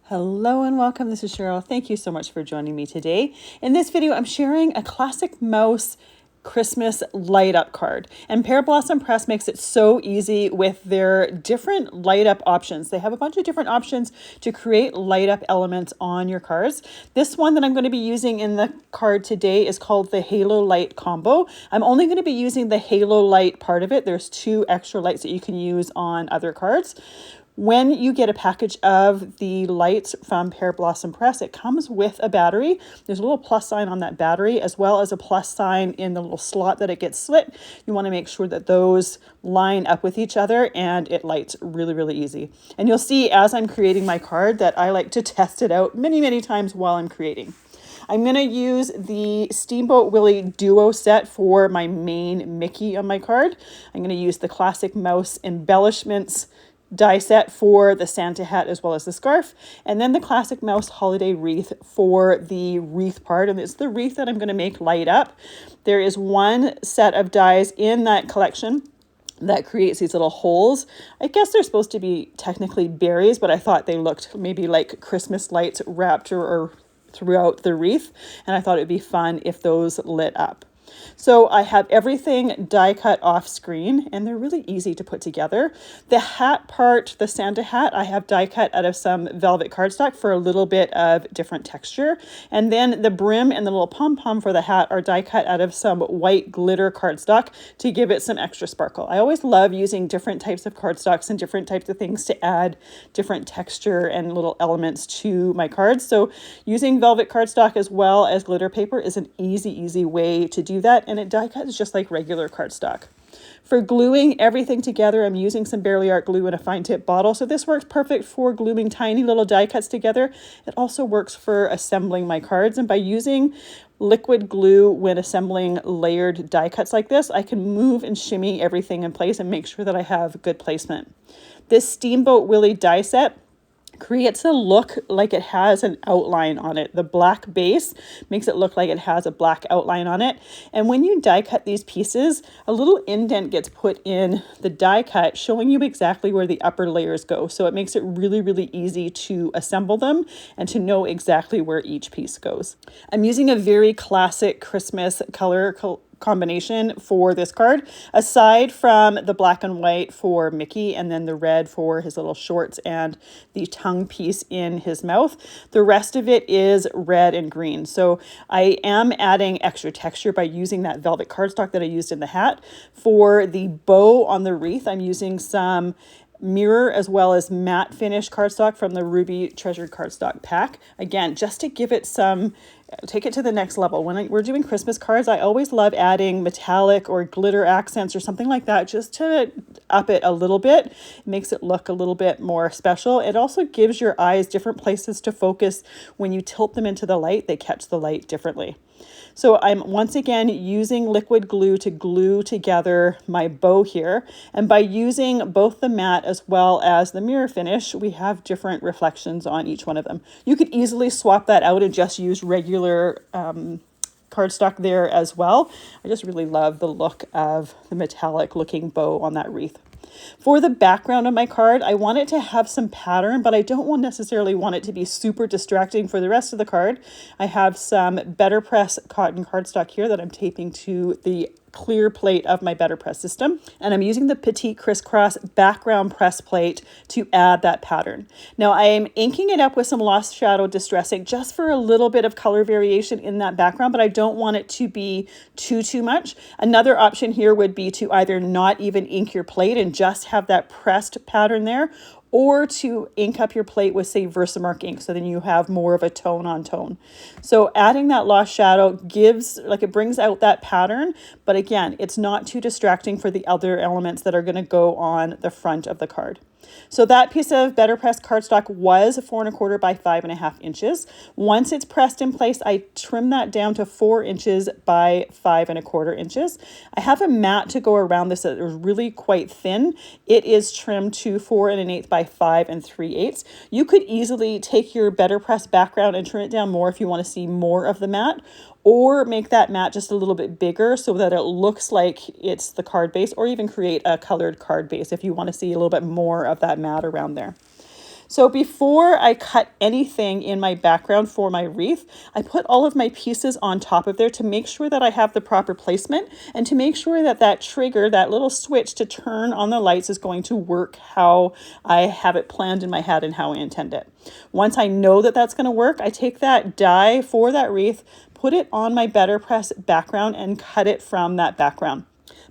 Hello and welcome. This is Cheryl. Thank you so much for joining me today. In this video, I'm sharing a classic mouse Christmas light up card. And Pear Blossom Press makes it so easy with their different light up options. They have a bunch of different options to create light up elements on your cards. This one that I'm going to be using in the card today is called the Halo Light Combo. I'm only going to be using the Halo Light part of it. There's 2 extra lights that you can use on other cards. When you get a package of the lights from Pear Blossom Press, it comes with a battery. There's a little plus sign on that battery, as well as a plus sign in the little slot that it gets slit. You want to make sure that those line up with each other, and it lights really, really easy. And you'll see as I'm creating my card that I like to test it out many, many times while I'm creating. I'm going to use the Steamboat Willie Duo set for my main Mickey on my card. I'm going to use the Classic Mouse Embellishments die set for the Santa hat as well as the scarf, and then the Classic Mouse Holiday Wreath for the wreath part, and it's the wreath that I'm going to make light up. There is one set of dies in that collection that creates these little holes. I guess they're supposed to be technically berries, but I thought they looked maybe like Christmas lights wrapped or throughout the wreath, and I thought it'd be fun if those lit up. So I have everything die cut off screen, and they're really easy to put together. The hat part, the Santa hat, I have die cut out of some velvet cardstock for a little bit of different texture. And then the brim and the little pom-pom for the hat are die cut out of some white glitter cardstock to give it some extra sparkle. I always love using different types of cardstocks and different types of things to add different texture and little elements to my cards. So using velvet cardstock as well as glitter paper is an easy way to do that, and it die cuts just like regular cardstock. For gluing everything together, I'm using some Barely Art glue in a fine tip bottle, so this works perfect for gluing tiny little die cuts together. It also works for assembling my cards, and by using liquid glue when assembling layered die cuts like this, I can move and shimmy everything in place and make sure that I have good placement. This Steamboat Willie die set creates a look like it has an outline on it. The black base makes it look like it has a black outline on it. And when you die cut these pieces, a little indent gets put in the die cut showing you exactly where the upper layers go. So it makes it really easy to assemble them and to know exactly where each piece goes. I'm using a very classic Christmas color combination for this card, aside from the black and white for Mickey and then the red for his little shorts and the tongue piece in his mouth. The rest of it is red and green. So I am adding extra texture by using that velvet cardstock that I used in the hat. For the bow on the wreath, I'm using some mirror as well as matte finish cardstock from the Ruby Treasured cardstock pack. Again, just to give it take it to the next level. When we're doing Christmas cards, I always love adding metallic or glitter accents or something like that just to up it a little bit. It makes it look a little bit more special. It also gives your eyes different places to focus. When you tilt them into the light, they catch the light differently. So I'm once again using liquid glue to glue together my bow here. And by using both the matte as well as the mirror finish, we have different reflections on each one of them. You could easily swap that out and just use regular cardstock there as well. I just really love the look of the metallic looking bow on that wreath. For the background of my card, I want it to have some pattern, but I don't necessarily want it to be super distracting for the rest of the card. I have some Better Press cotton cardstock here that I'm taping to the clear plate of my Better Press system, and I'm using the Petite Crisscross background press plate to add that pattern. Now I'm inking it up with some Lost Shadow Distress ink just for a little bit of color variation in that background, but I don't want it to be too much. Another option here would be to either not even ink your plate and just have that pressed pattern there, or to ink up your plate with, say, Versamark ink, so then you have more of a tone on tone. So adding that Lost Shadow it brings out that pattern, but again, it's not too distracting for the other elements that are going to go on the front of the card. So that piece of Better Press cardstock was 4 1/4 by 5 1/2 inches. Once it's pressed in place, I trim that down to 4 inches by 5 1/4 inches. I have a mat to go around this that is really quite thin. It is trimmed to 4 1/8 by 5 3/8. You could easily take your Better Press background and trim it down more if you want to see more of the mat, or make that mat just a little bit bigger so that it looks like it's the card base, or even create a colored card base if you want to see a little bit more of that mat around there. So before I cut anything in my background for my wreath, I put all of my pieces on top of there to make sure that I have the proper placement and to make sure that that trigger, that little switch to turn on the lights, is going to work how I have it planned in my head and how I intend it. Once I know that that's going to work, I take that die for that wreath, put it on my Better Press background and cut it from that background.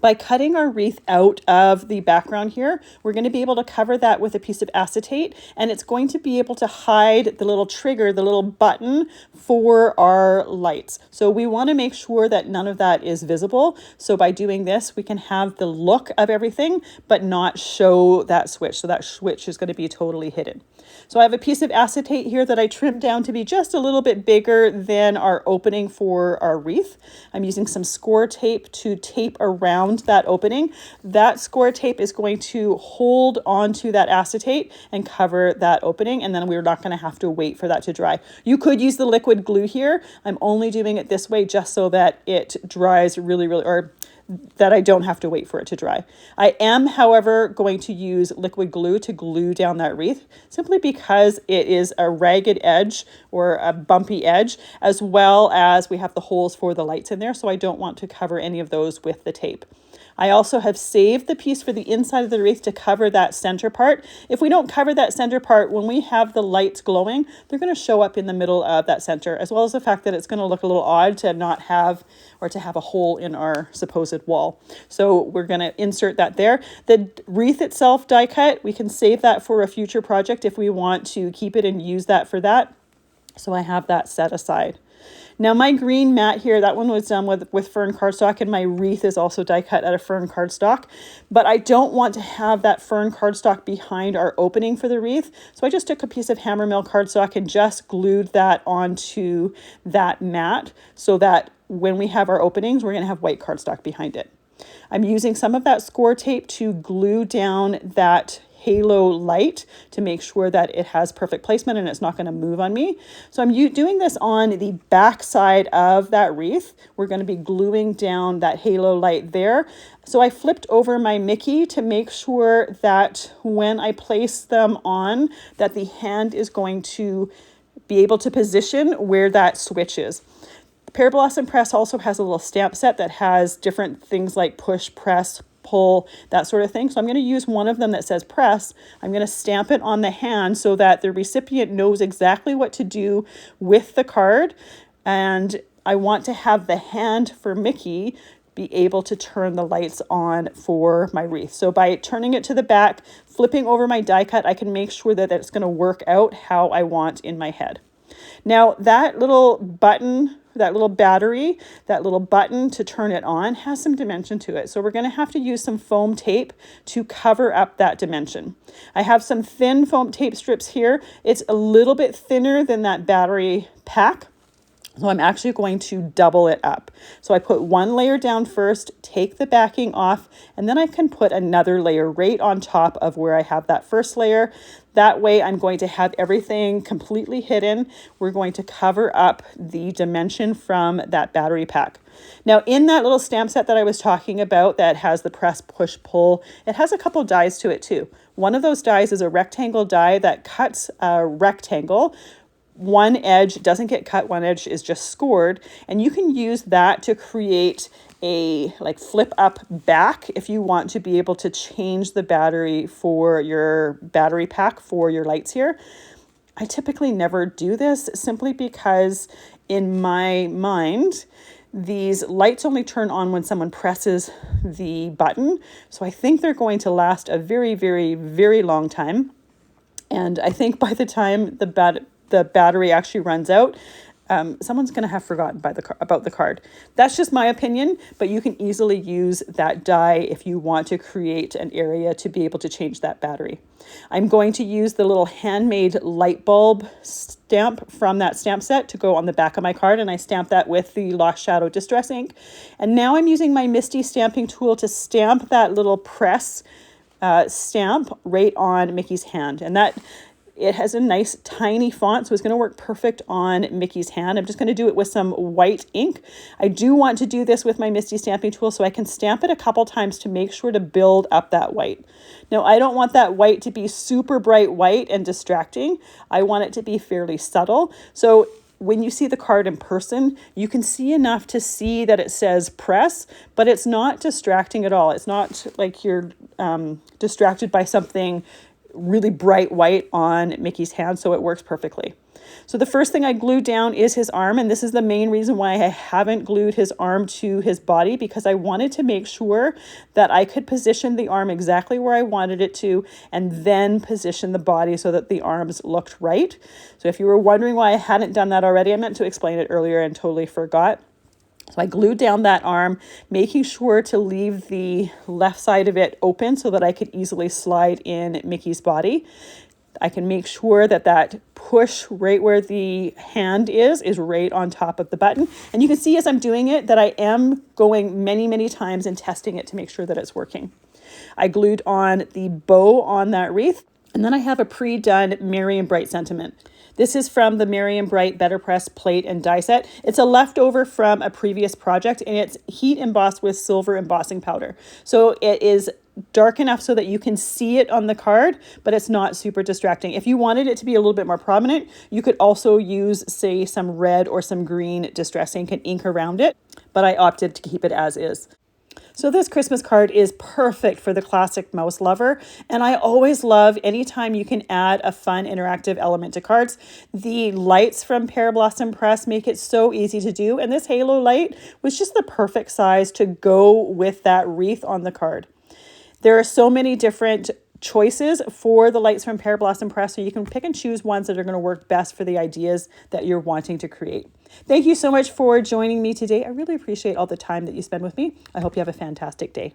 By cutting our wreath out of the background here, we're going to be able to cover that with a piece of acetate, and it's going to be able to hide the little trigger, the little button for our lights. So we want to make sure that none of that is visible. So by doing this, we can have the look of everything, but not show that switch. So that switch is going to be totally hidden. So I have a piece of acetate here that I trimmed down to be just a little bit bigger than our opening for our wreath. I'm using some score tape to tape around that opening. That score tape is going to hold onto that acetate and cover that opening, and then we're not going to have to wait for that to dry. You could use the liquid glue here. I'm only doing it this way just so that it dries really, or that I don't have to wait for it to dry. I am, however, going to use liquid glue to glue down that wreath, simply because it is a ragged edge or a bumpy edge, as well as we have the holes for the lights in there, so I don't want to cover any of those with the tape. I also have saved the piece for the inside of the wreath to cover that center part. If we don't cover that center part, when we have the lights glowing, they're going to show up in the middle of that center, as well as the fact that it's going to look a little odd to not have, or to have a hole in our supposed wall. So we're going to insert that there. The wreath itself die cut, we can save that for a future project if we want to keep it and use that for that. So I have that set aside. Now my green mat here, that one was done with fern cardstock, and my wreath is also die cut out of fern cardstock, but I don't want to have that fern cardstock behind our opening for the wreath. So I just took a piece of hammermill cardstock and just glued that onto that mat so that when we have our openings, we're going to have white cardstock behind it. I'm using some of that score tape to glue down that halo light to make sure that it has perfect placement and it's not going to move on me. So I'm doing this on the back side of that wreath. We're going to be gluing down that halo light there. So I flipped over my Mickey to make sure that when I place them on, that the hand is going to be able to position where that switch is. Pear Blossom Press also has a little stamp set that has different things like push, press, pull, that sort of thing. So I'm going to use one of them that says press. I'm going to stamp it on the hand so that the recipient knows exactly what to do with the card. And I want to have the hand for Mickey be able to turn the lights on for my wreath. So by turning it to the back, flipping over my die cut, I can make sure that it's going to work out how I want in my head. Now that little button, that little battery, that little button to turn it on has some dimension to it. So we're going to have to use some foam tape to cover up that dimension. I have some thin foam tape strips here. It's a little bit thinner than that battery pack. So I'm actually going to double it up. So I put one layer down first, take the backing off, and then I can put another layer right on top of where I have that first layer. That way I'm going to have everything completely hidden. We're going to cover up the dimension from that battery pack. Now in that little stamp set that I was talking about that has the press, push, pull, it has a couple dies to it too. One of those dies is a rectangle die that cuts a rectangle. One edge doesn't get cut, one edge is just scored, and you can use that to create a flip up back if you want to be able to change the battery for your battery pack for your lights here. I typically never do this simply because in my mind, these lights only turn on when someone presses the button. So I think they're going to last a very, very, very long time. And I think by the time the battery actually runs out, someone's going to have forgotten about the card. That's just my opinion, but you can easily use that die if you want to create an area to be able to change that battery. I'm going to use the little handmade light bulb stamp from that stamp set to go on the back of my card, and I stamped that with the Lost Shadow Distress ink. And now I'm using my Misty stamping tool to stamp that little press stamp right on Mickey's hand. And that It has a nice tiny font, so it's going to work perfect on Mickey's hand. I'm just going to do it with some white ink. I do want to do this with my Misty stamping tool so I can stamp it a couple times to make sure to build up that white. Now, I don't want that white to be super bright white and distracting. I want it to be fairly subtle. So when you see the card in person, you can see enough to see that it says press, but it's not distracting at all. It's not like you're distracted by something really bright white on Mickey's hand, so it works perfectly. So the first thing I glued down is his arm, and this is the main reason why I haven't glued his arm to his body, because I wanted to make sure that I could position the arm exactly where I wanted it to, and then position the body so that the arms looked right. So if you were wondering why I hadn't done that already, I meant to explain it earlier and totally forgot. So I glued down that arm, making sure to leave the left side of it open so that I could easily slide in Mickey's body. I can make sure that that push right where the hand is right on top of the button. And you can see as I'm doing it that I am going many times and testing it to make sure that it's working. I glued on the bow on that wreath, and then I have a pre-done Merry and Bright sentiment. This is from the Merry and Bright Better Press plate and die set. It's a leftover from a previous project, and it's heat embossed with silver embossing powder. So it is dark enough so that you can see it on the card, but it's not super distracting. If you wanted it to be a little bit more prominent, you could also use, say, some red or some green distress ink and ink around it, but I opted to keep it as is. So this Christmas card is perfect for the classic mouse lover, and I always love anytime you can add a fun interactive element to cards. The lights from Pear Blossom Press make it so easy to do, and this halo light was just the perfect size to go with that wreath on the card. There are so many different choices for the lights from Pear Blossom Press, so you can pick and choose ones that are going to work best for the ideas that you're wanting to create. Thank you so much for joining me today. I really appreciate all the time that you spend with me. I hope you have a fantastic day.